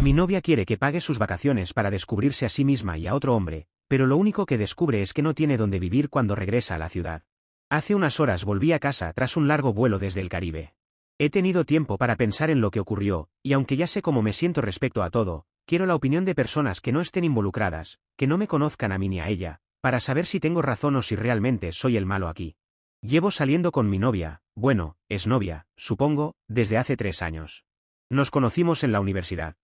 Mi novia quiere que pague sus vacaciones para descubrirse a sí misma y a otro hombre, pero lo único que descubre es que no tiene dónde vivir cuando regresa a la ciudad. Hace unas horas volví a casa tras un largo vuelo desde el Caribe. He tenido tiempo para pensar en lo que ocurrió, y aunque ya sé cómo me siento respecto a todo, quiero la opinión de personas que no estén involucradas, que no me conozcan a mí ni a ella, para saber si tengo razón o si realmente soy el malo aquí. Llevo saliendo con mi novia, bueno, exnovia, supongo, desde hace 3 años. Nos conocimos en la universidad.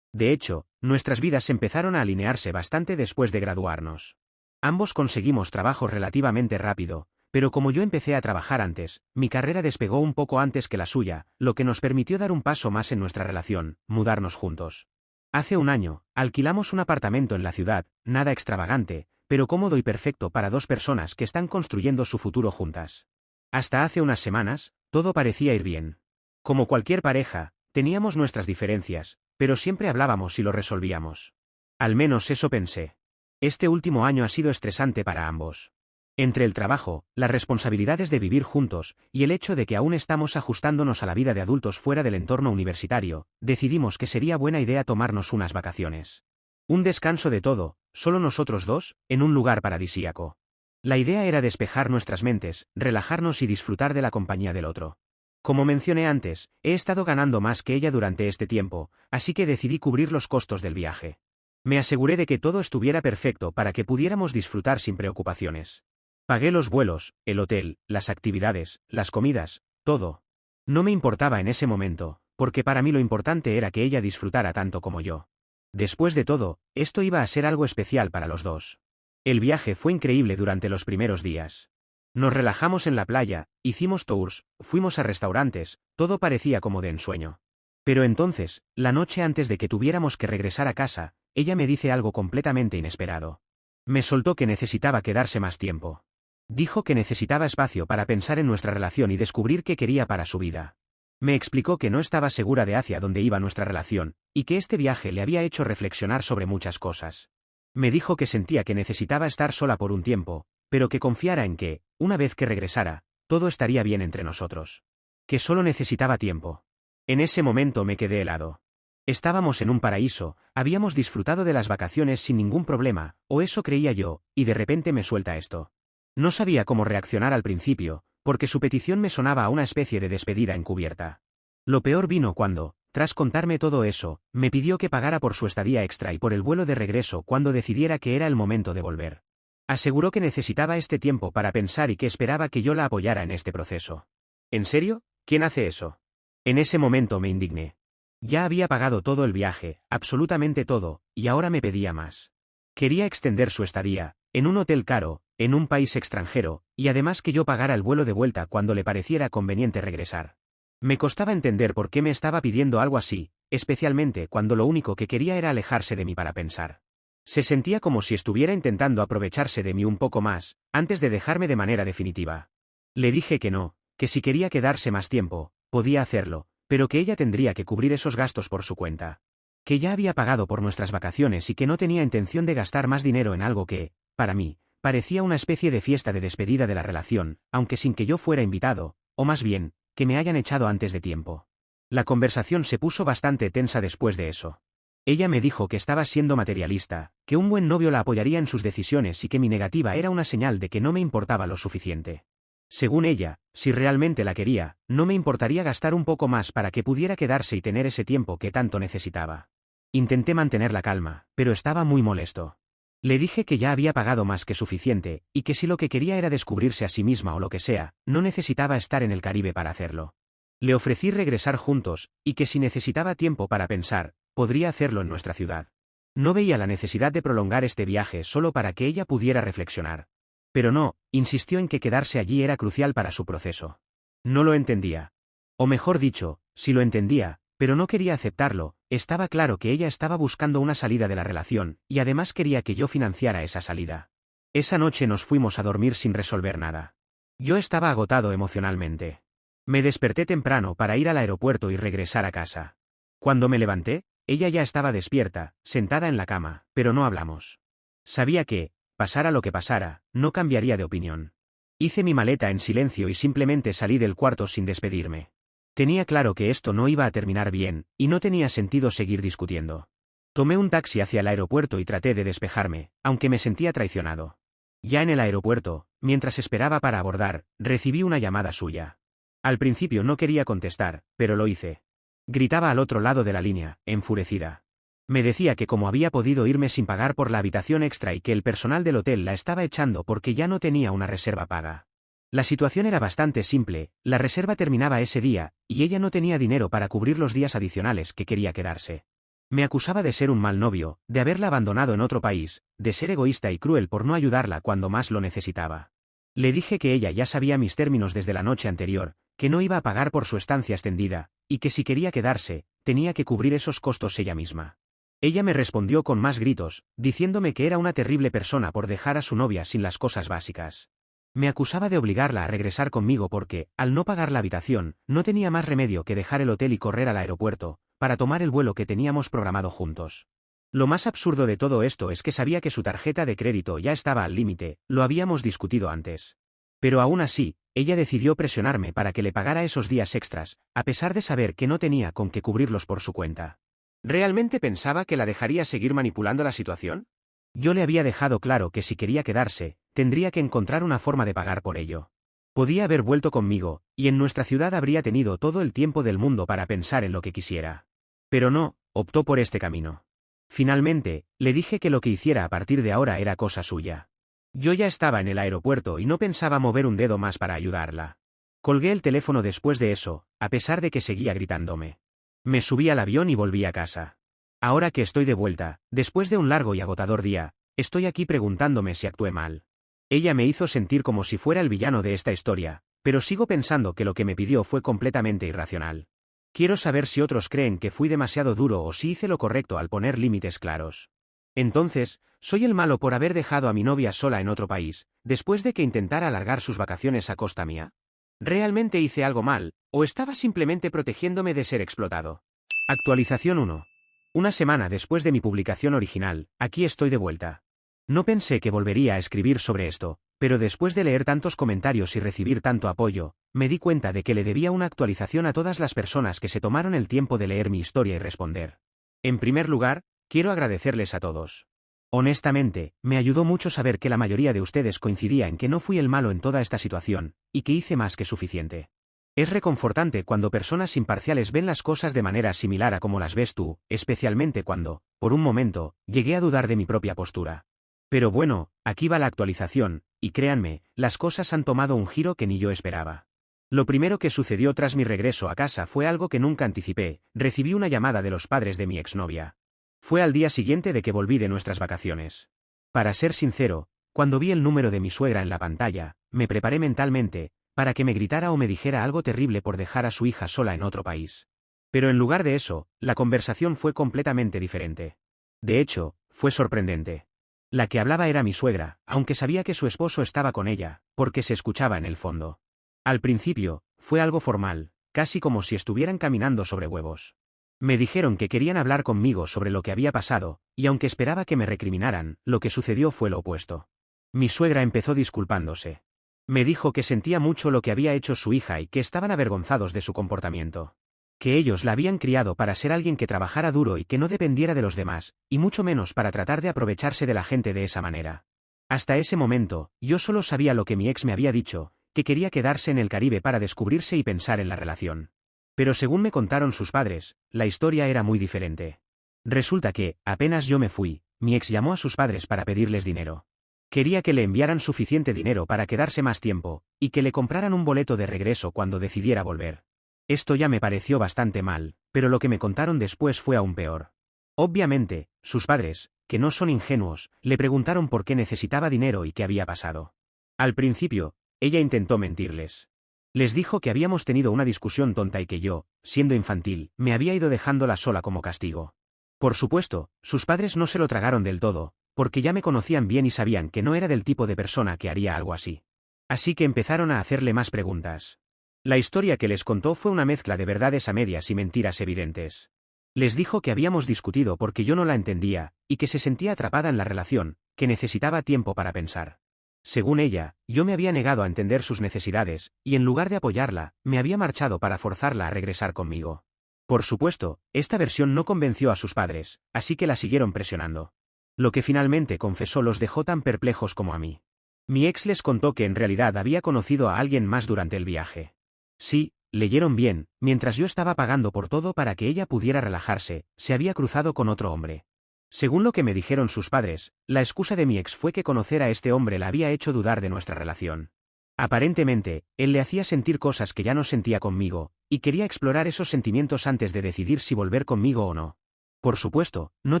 De hecho, nuestras vidas empezaron a alinearse bastante después de graduarnos. Ambos conseguimos trabajos relativamente rápido, pero como yo empecé a trabajar antes, mi carrera despegó un poco antes que la suya, lo que nos permitió dar un paso más en nuestra relación, mudarnos juntos. Hace un año, alquilamos un apartamento en la ciudad, nada extravagante, pero cómodo y perfecto para 2 personas que están construyendo su futuro juntas. Hasta hace unas semanas, todo parecía ir bien. Como cualquier pareja, teníamos nuestras diferencias, pero siempre hablábamos y lo resolvíamos. Al menos eso pensé. Este último año ha sido estresante para ambos. Entre el trabajo, las responsabilidades de vivir juntos, y el hecho de que aún estamos ajustándonos a la vida de adultos fuera del entorno universitario, decidimos que sería buena idea tomarnos unas vacaciones. Un descanso de todo, solo nosotros 2, en un lugar paradisíaco. La idea era despejar nuestras mentes, relajarnos y disfrutar de la compañía del otro. Como mencioné antes, he estado ganando más que ella durante este tiempo, así que decidí cubrir los costos del viaje. Me aseguré de que todo estuviera perfecto para que pudiéramos disfrutar sin preocupaciones. Pagué los vuelos, el hotel, las actividades, las comidas, todo. No me importaba en ese momento, porque para mí lo importante era que ella disfrutara tanto como yo. Después de todo, esto iba a ser algo especial para los 2. El viaje fue increíble durante los primeros días. Nos relajamos en la playa, hicimos tours, fuimos a restaurantes, todo parecía como de ensueño. Pero entonces, la noche antes de que tuviéramos que regresar a casa, ella me dice algo completamente inesperado. Me soltó que necesitaba quedarse más tiempo. Dijo que necesitaba espacio para pensar en nuestra relación y descubrir qué quería para su vida. Me explicó que no estaba segura de hacia dónde iba nuestra relación, y que este viaje le había hecho reflexionar sobre muchas cosas. Me dijo que sentía que necesitaba estar sola por un tiempo, pero que confiara en que, una vez que regresara, todo estaría bien entre nosotros. Que solo necesitaba tiempo. En ese momento me quedé helado. Estábamos en un paraíso, habíamos disfrutado de las vacaciones sin ningún problema, o eso creía yo, y de repente me suelta esto. No sabía cómo reaccionar al principio, porque su petición me sonaba a una especie de despedida encubierta. Lo peor vino cuando, tras contarme todo eso, me pidió que pagara por su estadía extra y por el vuelo de regreso cuando decidiera que era el momento de volver. Aseguró que necesitaba este tiempo para pensar y que esperaba que yo la apoyara en este proceso. ¿En serio? ¿Quién hace eso? En ese momento me indigné. Ya había pagado todo el viaje, absolutamente todo, y ahora me pedía más. Quería extender su estadía, en un hotel caro, en un país extranjero, y además que yo pagara el vuelo de vuelta cuando le pareciera conveniente regresar. Me costaba entender por qué me estaba pidiendo algo así, especialmente cuando lo único que quería era alejarse de mí para pensar. Se sentía como si estuviera intentando aprovecharse de mí un poco más, antes de dejarme de manera definitiva. Le dije que no, que si quería quedarse más tiempo, podía hacerlo, pero que ella tendría que cubrir esos gastos por su cuenta. Que ya había pagado por nuestras vacaciones y que no tenía intención de gastar más dinero en algo que, para mí, parecía una especie de fiesta de despedida de la relación, aunque sin que yo fuera invitado, o más bien, que me hayan echado antes de tiempo. La conversación se puso bastante tensa después de eso. Ella me dijo que estaba siendo materialista, que un buen novio la apoyaría en sus decisiones y que mi negativa era una señal de que no me importaba lo suficiente. Según ella, si realmente la quería, no me importaría gastar un poco más para que pudiera quedarse y tener ese tiempo que tanto necesitaba. Intenté mantener la calma, pero estaba muy molesto. Le dije que ya había pagado más que suficiente, y que si lo que quería era descubrirse a sí misma o lo que sea, no necesitaba estar en el Caribe para hacerlo. Le ofrecí regresar juntos, y que si necesitaba tiempo para pensar, podría hacerlo en nuestra ciudad. No veía la necesidad de prolongar este viaje solo para que ella pudiera reflexionar. Pero no, insistió en que quedarse allí era crucial para su proceso. No lo entendía. O mejor dicho, sí lo entendía, pero no quería aceptarlo. Estaba claro que ella estaba buscando una salida de la relación, y además quería que yo financiara esa salida. Esa noche nos fuimos a dormir sin resolver nada. Yo estaba agotado emocionalmente. Me desperté temprano para ir al aeropuerto y regresar a casa. Cuando me levanté, ella ya estaba despierta, sentada en la cama, pero no hablamos. Sabía que, pasara lo que pasara, no cambiaría de opinión. Hice mi maleta en silencio y simplemente salí del cuarto sin despedirme. Tenía claro que esto no iba a terminar bien, y no tenía sentido seguir discutiendo. Tomé un taxi hacia el aeropuerto y traté de despejarme, aunque me sentía traicionado. Ya en el aeropuerto, mientras esperaba para abordar, recibí una llamada suya. Al principio no quería contestar, pero lo hice. Gritaba al otro lado de la línea, enfurecida. Me decía que cómo había podido irme sin pagar por la habitación extra y que el personal del hotel la estaba echando porque ya no tenía una reserva paga. La situación era bastante simple, la reserva terminaba ese día, y ella no tenía dinero para cubrir los días adicionales que quería quedarse. Me acusaba de ser un mal novio, de haberla abandonado en otro país, de ser egoísta y cruel por no ayudarla cuando más lo necesitaba. Le dije que ella ya sabía mis términos desde la noche anterior, que no iba a pagar por su estancia extendida, y que si quería quedarse, tenía que cubrir esos costos ella misma. Ella me respondió con más gritos, diciéndome que era una terrible persona por dejar a su novia sin las cosas básicas. Me acusaba de obligarla a regresar conmigo porque, al no pagar la habitación, no tenía más remedio que dejar el hotel y correr al aeropuerto, para tomar el vuelo que teníamos programado juntos. Lo más absurdo de todo esto es que sabía que su tarjeta de crédito ya estaba al límite, lo habíamos discutido antes. Pero aún así, ella decidió presionarme para que le pagara esos días extras, a pesar de saber que no tenía con qué cubrirlos por su cuenta. ¿Realmente pensaba que la dejaría seguir manipulando la situación? Yo le había dejado claro que si quería quedarse, tendría que encontrar una forma de pagar por ello. Podía haber vuelto conmigo, y en nuestra ciudad habría tenido todo el tiempo del mundo para pensar en lo que quisiera. Pero no, optó por este camino. Finalmente, le dije que lo que hiciera a partir de ahora era cosa suya. Yo ya estaba en el aeropuerto y no pensaba mover un dedo más para ayudarla. Colgué el teléfono después de eso, a pesar de que seguía gritándome. Me subí al avión y volví a casa. Ahora que estoy de vuelta, después de un largo y agotador día, estoy aquí preguntándome si actué mal. Ella me hizo sentir como si fuera el villano de esta historia, pero sigo pensando que lo que me pidió fue completamente irracional. Quiero saber si otros creen que fui demasiado duro o si hice lo correcto al poner límites claros. Entonces, ¿soy el malo por haber dejado a mi novia sola en otro país, después de que intentara alargar sus vacaciones a costa mía? ¿Realmente hice algo mal, o estaba simplemente protegiéndome de ser explotado? Actualización 1. Una semana después de mi publicación original, aquí estoy de vuelta. No pensé que volvería a escribir sobre esto, pero después de leer tantos comentarios y recibir tanto apoyo, me di cuenta de que le debía una actualización a todas las personas que se tomaron el tiempo de leer mi historia y responder. En primer lugar, quiero agradecerles a todos. Honestamente, me ayudó mucho saber que la mayoría de ustedes coincidía en que no fui el malo en toda esta situación, y que hice más que suficiente. Es reconfortante cuando personas imparciales ven las cosas de manera similar a como las ves tú, especialmente cuando, por un momento, llegué a dudar de mi propia postura. Pero bueno, aquí va la actualización, y créanme, las cosas han tomado un giro que ni yo esperaba. Lo primero que sucedió tras mi regreso a casa fue algo que nunca anticipé, recibí una llamada de los padres de mi exnovia. Fue al día siguiente de que volví de nuestras vacaciones. Para ser sincero, cuando vi el número de mi suegra en la pantalla, me preparé mentalmente, para que me gritara o me dijera algo terrible por dejar a su hija sola en otro país. Pero en lugar de eso, la conversación fue completamente diferente. De hecho, fue sorprendente. La que hablaba era mi suegra, aunque sabía que su esposo estaba con ella, porque se escuchaba en el fondo. Al principio, fue algo formal, casi como si estuvieran caminando sobre huevos. Me dijeron que querían hablar conmigo sobre lo que había pasado, y aunque esperaba que me recriminaran, lo que sucedió fue lo opuesto. Mi suegra empezó disculpándose. Me dijo que sentía mucho lo que había hecho su hija y que estaban avergonzados de su comportamiento. Que ellos la habían criado para ser alguien que trabajara duro y que no dependiera de los demás, y mucho menos para tratar de aprovecharse de la gente de esa manera. Hasta ese momento, yo solo sabía lo que mi ex me había dicho, que quería quedarse en el Caribe para descubrirse y pensar en la relación. Pero según me contaron sus padres, la historia era muy diferente. Resulta que, apenas yo me fui, mi ex llamó a sus padres para pedirles dinero. Quería que le enviaran suficiente dinero para quedarse más tiempo, y que le compraran un boleto de regreso cuando decidiera volver. Esto ya me pareció bastante mal, pero lo que me contaron después fue aún peor. Obviamente, sus padres, que no son ingenuos, le preguntaron por qué necesitaba dinero y qué había pasado. Al principio, ella intentó mentirles. Les dijo que habíamos tenido una discusión tonta y que yo, siendo infantil, me había ido dejándola sola como castigo. Por supuesto, sus padres no se lo tragaron del todo, porque ya me conocían bien y sabían que no era del tipo de persona que haría algo así. Así que empezaron a hacerle más preguntas. La historia que les contó fue una mezcla de verdades a medias y mentiras evidentes. Les dijo que habíamos discutido porque yo no la entendía, y que se sentía atrapada en la relación, que necesitaba tiempo para pensar. Según ella, yo me había negado a entender sus necesidades, y en lugar de apoyarla, me había marchado para forzarla a regresar conmigo. Por supuesto, esta versión no convenció a sus padres, así que la siguieron presionando. Lo que finalmente confesó los dejó tan perplejos como a mí. Mi ex les contó que en realidad había conocido a alguien más durante el viaje. Sí, leyeron bien, mientras yo estaba pagando por todo para que ella pudiera relajarse, se había cruzado con otro hombre. Según lo que me dijeron sus padres, la excusa de mi ex fue que conocer a este hombre la había hecho dudar de nuestra relación. Aparentemente, él le hacía sentir cosas que ya no sentía conmigo, y quería explorar esos sentimientos antes de decidir si volver conmigo o no. Por supuesto, no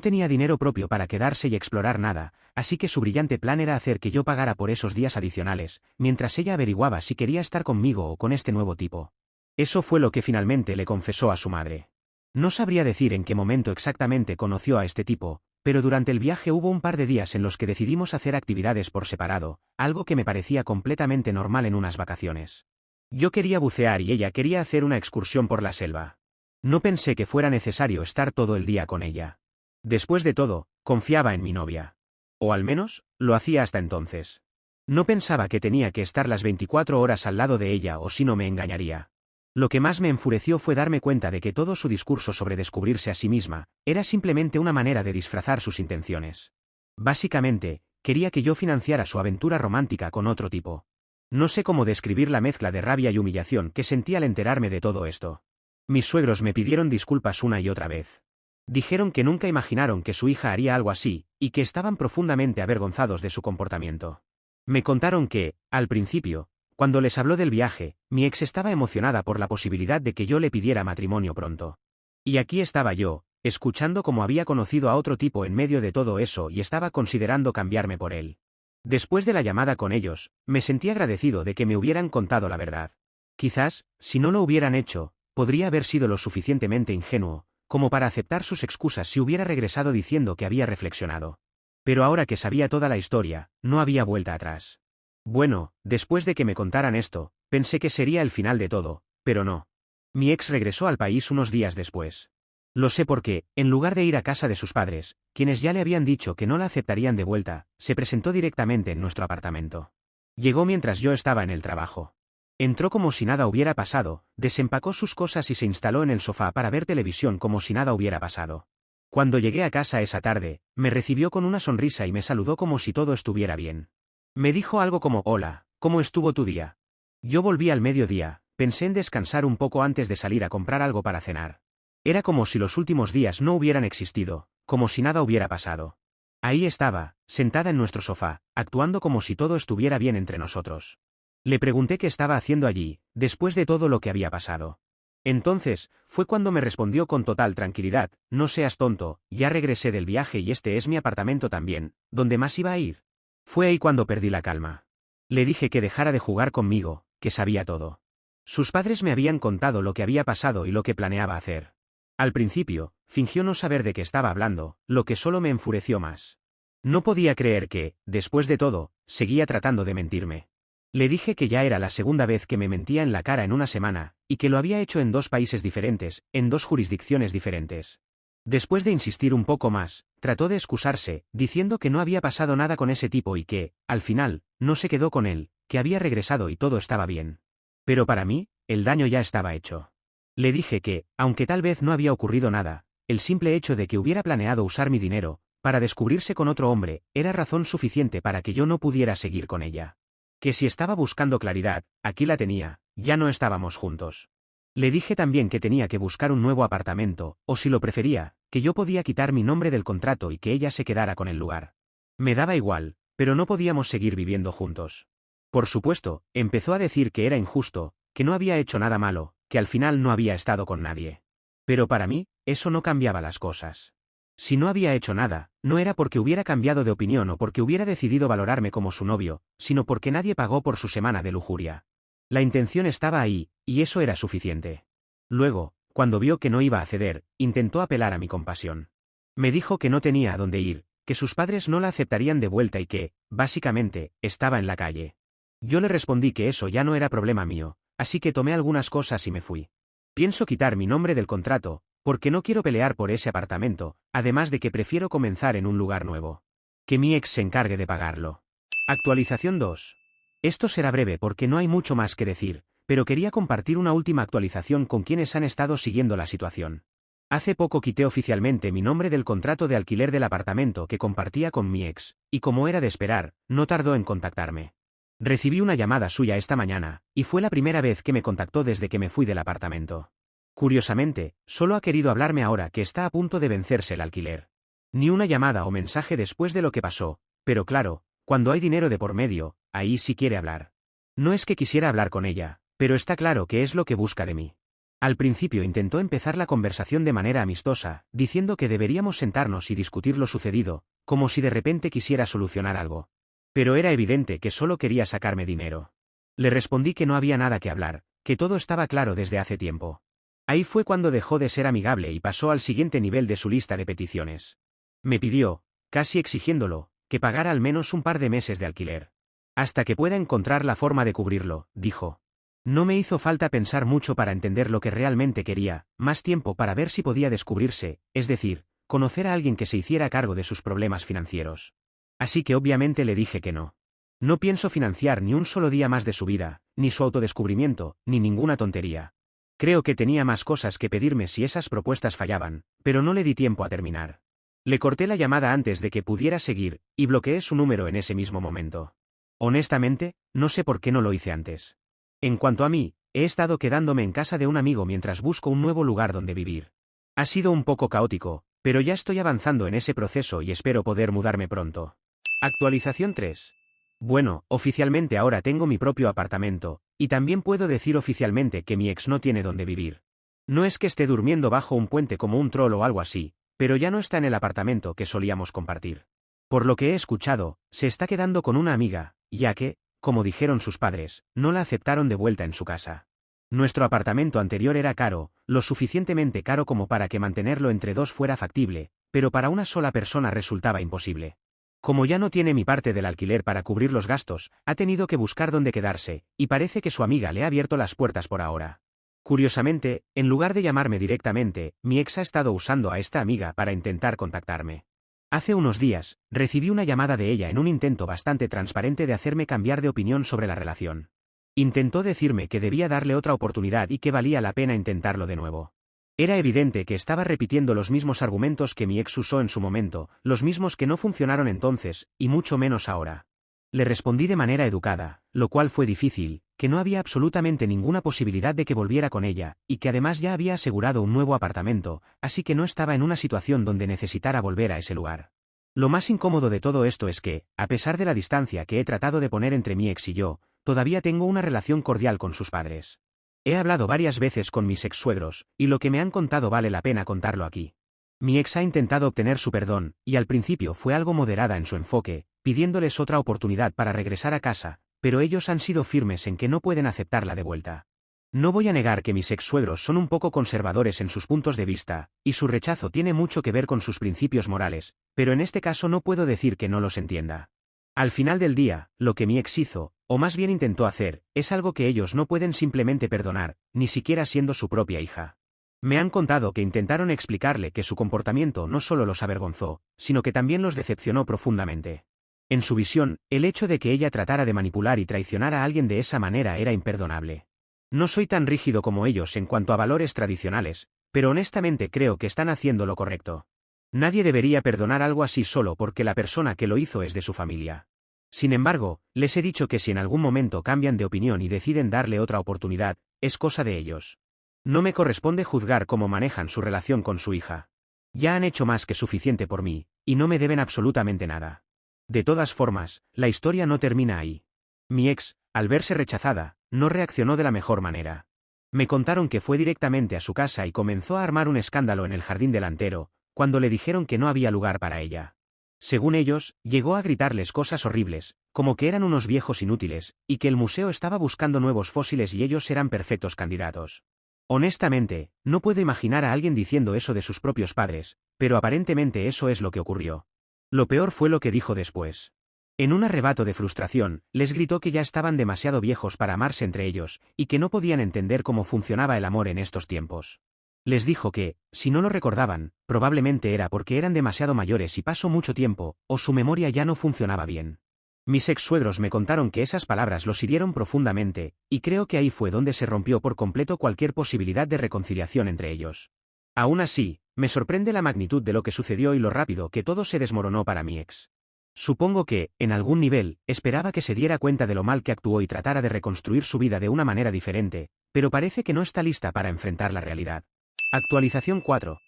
tenía dinero propio para quedarse y explorar nada, así que su brillante plan era hacer que yo pagara por esos días adicionales, mientras ella averiguaba si quería estar conmigo o con este nuevo tipo. Eso fue lo que finalmente le confesó a su madre. No sabría decir en qué momento exactamente conoció a este tipo, pero durante el viaje hubo un par de días en los que decidimos hacer actividades por separado, algo que me parecía completamente normal en unas vacaciones. Yo quería bucear y ella quería hacer una excursión por la selva. No pensé que fuera necesario estar todo el día con ella. Después de todo, confiaba en mi novia. O al menos, lo hacía hasta entonces. No pensaba que tenía que estar las 24 horas al lado de ella o si no me engañaría. Lo que más me enfureció fue darme cuenta de que todo su discurso sobre descubrirse a sí misma era simplemente una manera de disfrazar sus intenciones. Básicamente, quería que yo financiara su aventura romántica con otro tipo. No sé cómo describir la mezcla de rabia y humillación que sentí al enterarme de todo esto. Mis suegros me pidieron disculpas una y otra vez. Dijeron que nunca imaginaron que su hija haría algo así, y que estaban profundamente avergonzados de su comportamiento. Me contaron que, al principio, cuando les habló del viaje, mi ex estaba emocionada por la posibilidad de que yo le pidiera matrimonio pronto. Y aquí estaba yo, escuchando cómo había conocido a otro tipo en medio de todo eso y estaba considerando cambiarme por él. Después de la llamada con ellos, me sentí agradecido de que me hubieran contado la verdad. Quizás, si no lo hubieran hecho, podría haber sido lo suficientemente ingenuo, como para aceptar sus excusas si hubiera regresado diciendo que había reflexionado. Pero ahora que sabía toda la historia, no había vuelta atrás. Bueno, después de que me contaran esto, pensé que sería el final de todo, pero no. Mi ex regresó al país unos días después. Lo sé porque, en lugar de ir a casa de sus padres, quienes ya le habían dicho que no la aceptarían de vuelta, se presentó directamente en nuestro apartamento. Llegó mientras yo estaba en el trabajo. Entró como si nada hubiera pasado, desempacó sus cosas y se instaló en el sofá para ver televisión como si nada hubiera pasado. Cuando llegué a casa esa tarde, me recibió con una sonrisa y me saludó como si todo estuviera bien. Me dijo algo como: «Hola, ¿cómo estuvo tu día?». Yo volví al mediodía, pensé en descansar un poco antes de salir a comprar algo para cenar. Era como si los últimos días no hubieran existido, como si nada hubiera pasado. Ahí estaba, sentada en nuestro sofá, actuando como si todo estuviera bien entre nosotros. Le pregunté qué estaba haciendo allí, después de todo lo que había pasado. Entonces, fue cuando me respondió con total tranquilidad: «No seas tonto, ya regresé del viaje y este es mi apartamento también, ¿dónde más iba a ir?». Fue ahí cuando perdí la calma. Le dije que dejara de jugar conmigo, que sabía todo. Sus padres me habían contado lo que había pasado y lo que planeaba hacer. Al principio, fingió no saber de qué estaba hablando, lo que solo me enfureció más. No podía creer que, después de todo, seguía tratando de mentirme. Le dije que ya era la segunda vez que me mentía en la cara en una semana, y que lo había hecho en 2 países diferentes, en 2 jurisdicciones diferentes. Después de insistir un poco más, trató de excusarse, diciendo que no había pasado nada con ese tipo y que, al final, no se quedó con él, que había regresado y todo estaba bien. Pero para mí, el daño ya estaba hecho. Le dije que, aunque tal vez no había ocurrido nada, el simple hecho de que hubiera planeado usar mi dinero para descubrirse con otro hombre era razón suficiente para que yo no pudiera seguir con ella. Que si estaba buscando claridad, aquí la tenía, ya no estábamos juntos. Le dije también que tenía que buscar un nuevo apartamento, o si lo prefería, que yo podía quitar mi nombre del contrato y que ella se quedara con el lugar. Me daba igual, pero no podíamos seguir viviendo juntos. Por supuesto, empezó a decir que era injusto, que no había hecho nada malo, que al final no había estado con nadie. Pero para mí, eso no cambiaba las cosas. Si no había hecho nada, no era porque hubiera cambiado de opinión o porque hubiera decidido valorarme como su novio, sino porque nadie pagó por su semana de lujuria. La intención estaba ahí, y eso era suficiente. Luego, cuando vio que no iba a ceder, intentó apelar a mi compasión. Me dijo que no tenía a dónde ir, que sus padres no la aceptarían de vuelta y que, básicamente, estaba en la calle. Yo le respondí que eso ya no era problema mío, así que tomé algunas cosas y me fui. Pienso quitar mi nombre del contrato, porque no quiero pelear por ese apartamento, además de que prefiero comenzar en un lugar nuevo. Que mi ex se encargue de pagarlo. Actualización 2. Esto será breve porque no hay mucho más que decir, pero quería compartir una última actualización con quienes han estado siguiendo la situación. Hace poco quité oficialmente mi nombre del contrato de alquiler del apartamento que compartía con mi ex, y como era de esperar, no tardó en contactarme. Recibí una llamada suya esta mañana, y fue la primera vez que me contactó desde que me fui del apartamento. Curiosamente, solo ha querido hablarme ahora que está a punto de vencerse el alquiler. Ni una llamada o mensaje después de lo que pasó, pero claro, cuando hay dinero de por medio, ahí sí quiere hablar. No es que quisiera hablar con ella, pero está claro que es lo que busca de mí. Al principio intentó empezar la conversación de manera amistosa, diciendo que deberíamos sentarnos y discutir lo sucedido, como si de repente quisiera solucionar algo. Pero era evidente que solo quería sacarme dinero. Le respondí que no había nada que hablar, que todo estaba claro desde hace tiempo. Ahí fue cuando dejó de ser amigable y pasó al siguiente nivel de su lista de peticiones. Me pidió, casi exigiéndolo, que pagara al menos un par de meses de alquiler. Hasta que pueda encontrar la forma de cubrirlo, dijo. No me hizo falta pensar mucho para entender lo que realmente quería, más tiempo para ver si podía descubrirse, es decir, conocer a alguien que se hiciera cargo de sus problemas financieros. Así que obviamente le dije que no. No pienso financiar ni un solo día más de su vida, ni su autodescubrimiento, ni ninguna tontería. Creo que tenía más cosas que pedirme si esas propuestas fallaban, pero no le di tiempo a terminar. Le corté la llamada antes de que pudiera seguir, y bloqueé su número en ese mismo momento. Honestamente, no sé por qué no lo hice antes. En cuanto a mí, he estado quedándome en casa de un amigo mientras busco un nuevo lugar donde vivir. Ha sido un poco caótico, pero ya estoy avanzando en ese proceso y espero poder mudarme pronto. Actualización 3. Bueno, oficialmente ahora tengo mi propio apartamento, y también puedo decir oficialmente que mi ex no tiene donde vivir. No es que esté durmiendo bajo un puente como un troll o algo así, pero ya no está en el apartamento que solíamos compartir. Por lo que he escuchado, se está quedando con una amiga, ya que, como dijeron sus padres, no la aceptaron de vuelta en su casa. Nuestro apartamento anterior era caro, lo suficientemente caro como para que mantenerlo entre dos fuera factible, pero para una sola persona resultaba imposible. Como ya no tiene mi parte del alquiler para cubrir los gastos, ha tenido que buscar dónde quedarse, y parece que su amiga le ha abierto las puertas por ahora. Curiosamente, en lugar de llamarme directamente, mi ex ha estado usando a esta amiga para intentar contactarme. Hace unos días, recibí una llamada de ella en un intento bastante transparente de hacerme cambiar de opinión sobre la relación. Intentó decirme que debía darle otra oportunidad y que valía la pena intentarlo de nuevo. Era evidente que estaba repitiendo los mismos argumentos que mi ex usó en su momento, los mismos que no funcionaron entonces, y mucho menos ahora. Le respondí de manera educada, lo cual fue difícil, que no había absolutamente ninguna posibilidad de que volviera con ella, y que además ya había asegurado un nuevo apartamento, así que no estaba en una situación donde necesitara volver a ese lugar. Lo más incómodo de todo esto es que, a pesar de la distancia que he tratado de poner entre mi ex y yo, todavía tengo una relación cordial con sus padres. He hablado varias veces con mis ex-suegros, y lo que me han contado vale la pena contarlo aquí. Mi ex ha intentado obtener su perdón, y al principio fue algo moderada en su enfoque, pidiéndoles otra oportunidad para regresar a casa, pero ellos han sido firmes en que no pueden aceptarla de vuelta. No voy a negar que mis ex-suegros son un poco conservadores en sus puntos de vista, y su rechazo tiene mucho que ver con sus principios morales, pero en este caso no puedo decir que no los entienda. Al final del día, lo que mi ex hizo, o más bien intentó hacer, es algo que ellos no pueden simplemente perdonar, ni siquiera siendo su propia hija. Me han contado que intentaron explicarle que su comportamiento no solo los avergonzó, sino que también los decepcionó profundamente. En su visión, el hecho de que ella tratara de manipular y traicionar a alguien de esa manera era imperdonable. No soy tan rígido como ellos en cuanto a valores tradicionales, pero honestamente creo que están haciendo lo correcto. Nadie debería perdonar algo así solo porque la persona que lo hizo es de su familia. Sin embargo, les he dicho que si en algún momento cambian de opinión y deciden darle otra oportunidad, es cosa de ellos. No me corresponde juzgar cómo manejan su relación con su hija. Ya han hecho más que suficiente por mí, y no me deben absolutamente nada. De todas formas, la historia no termina ahí. Mi ex, al verse rechazada, no reaccionó de la mejor manera. Me contaron que fue directamente a su casa y comenzó a armar un escándalo en el jardín delantero, cuando le dijeron que no había lugar para ella. Según ellos, llegó a gritarles cosas horribles, como que eran unos viejos inútiles, y que el museo estaba buscando nuevos fósiles y ellos eran perfectos candidatos. Honestamente, no puedo imaginar a alguien diciendo eso de sus propios padres, pero aparentemente eso es lo que ocurrió. Lo peor fue lo que dijo después. En un arrebato de frustración, les gritó que ya estaban demasiado viejos para amarse entre ellos, y que no podían entender cómo funcionaba el amor en estos tiempos. Les dijo que, si no lo recordaban, probablemente era porque eran demasiado mayores y pasó mucho tiempo, o su memoria ya no funcionaba bien. Mis ex-suegros me contaron que esas palabras los hirieron profundamente, y creo que ahí fue donde se rompió por completo cualquier posibilidad de reconciliación entre ellos. Aún así, me sorprende la magnitud de lo que sucedió y lo rápido que todo se desmoronó para mi ex. Supongo que, en algún nivel, esperaba que se diera cuenta de lo mal que actuó y tratara de reconstruir su vida de una manera diferente, pero parece que no está lista para enfrentar la realidad. Actualización 4.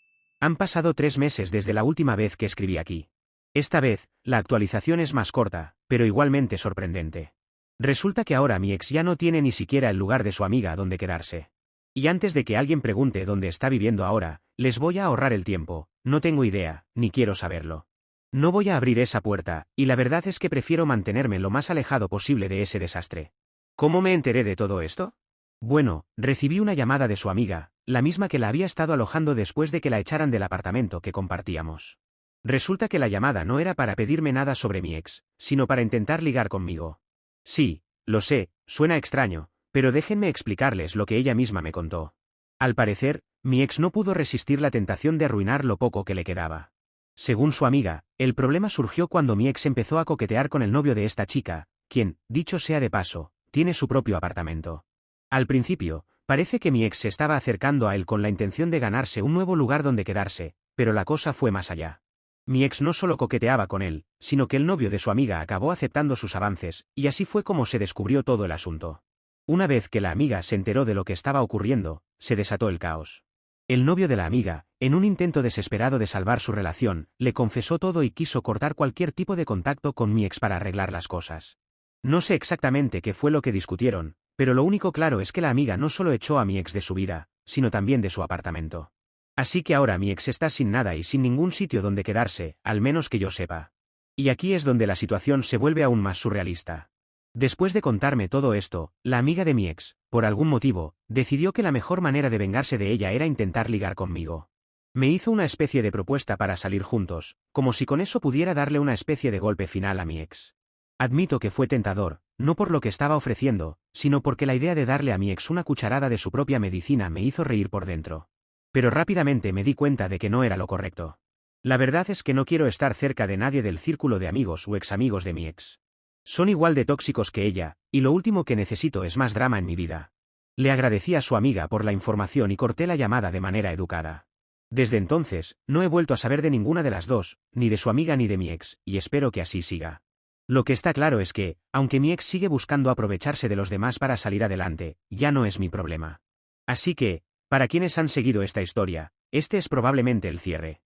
Han pasado 3 meses desde la última vez que escribí aquí. Esta vez, la actualización es más corta, pero igualmente sorprendente. Resulta que ahora mi ex ya no tiene ni siquiera el lugar de su amiga donde quedarse. Y antes de que alguien pregunte dónde está viviendo ahora, les voy a ahorrar el tiempo, no tengo idea, ni quiero saberlo. No voy a abrir esa puerta, y la verdad es que prefiero mantenerme lo más alejado posible de ese desastre. ¿Cómo me enteré de todo esto? Bueno, recibí una llamada de su amiga, la misma que la había estado alojando después de que la echaran del apartamento que compartíamos. Resulta que la llamada no era para pedirme nada sobre mi ex, sino para intentar ligar conmigo. Sí, lo sé, suena extraño, pero déjenme explicarles lo que ella misma me contó. Al parecer, mi ex no pudo resistir la tentación de arruinar lo poco que le quedaba. Según su amiga, el problema surgió cuando mi ex empezó a coquetear con el novio de esta chica, quien, dicho sea de paso, tiene su propio apartamento. Al principio, parece que mi ex se estaba acercando a él con la intención de ganarse un nuevo lugar donde quedarse, pero la cosa fue más allá. Mi ex no solo coqueteaba con él, sino que el novio de su amiga acabó aceptando sus avances, y así fue como se descubrió todo el asunto. Una vez que la amiga se enteró de lo que estaba ocurriendo, se desató el caos. El novio de la amiga, en un intento desesperado de salvar su relación, le confesó todo y quiso cortar cualquier tipo de contacto con mi ex para arreglar las cosas. No sé exactamente qué fue lo que discutieron, pero lo único claro es que la amiga no solo echó a mi ex de su vida, sino también de su apartamento. Así que ahora mi ex está sin nada y sin ningún sitio donde quedarse, al menos que yo sepa. Y aquí es donde la situación se vuelve aún más surrealista. Después de contarme todo esto, la amiga de mi ex, por algún motivo, decidió que la mejor manera de vengarse de ella era intentar ligar conmigo. Me hizo una especie de propuesta para salir juntos, como si con eso pudiera darle una especie de golpe final a mi ex. Admito que fue tentador, no por lo que estaba ofreciendo, sino porque la idea de darle a mi ex una cucharada de su propia medicina me hizo reír por dentro. Pero rápidamente me di cuenta de que no era lo correcto. La verdad es que no quiero estar cerca de nadie del círculo de amigos o ex amigos de mi ex. Son igual de tóxicos que ella, y lo último que necesito es más drama en mi vida. Le agradecí a su amiga por la información y corté la llamada de manera educada. Desde entonces, no he vuelto a saber de ninguna de las dos, ni de su amiga ni de mi ex, y espero que así siga. Lo que está claro es que, aunque mi ex sigue buscando aprovecharse de los demás para salir adelante, ya no es mi problema. Así que, para quienes han seguido esta historia, este es probablemente el cierre.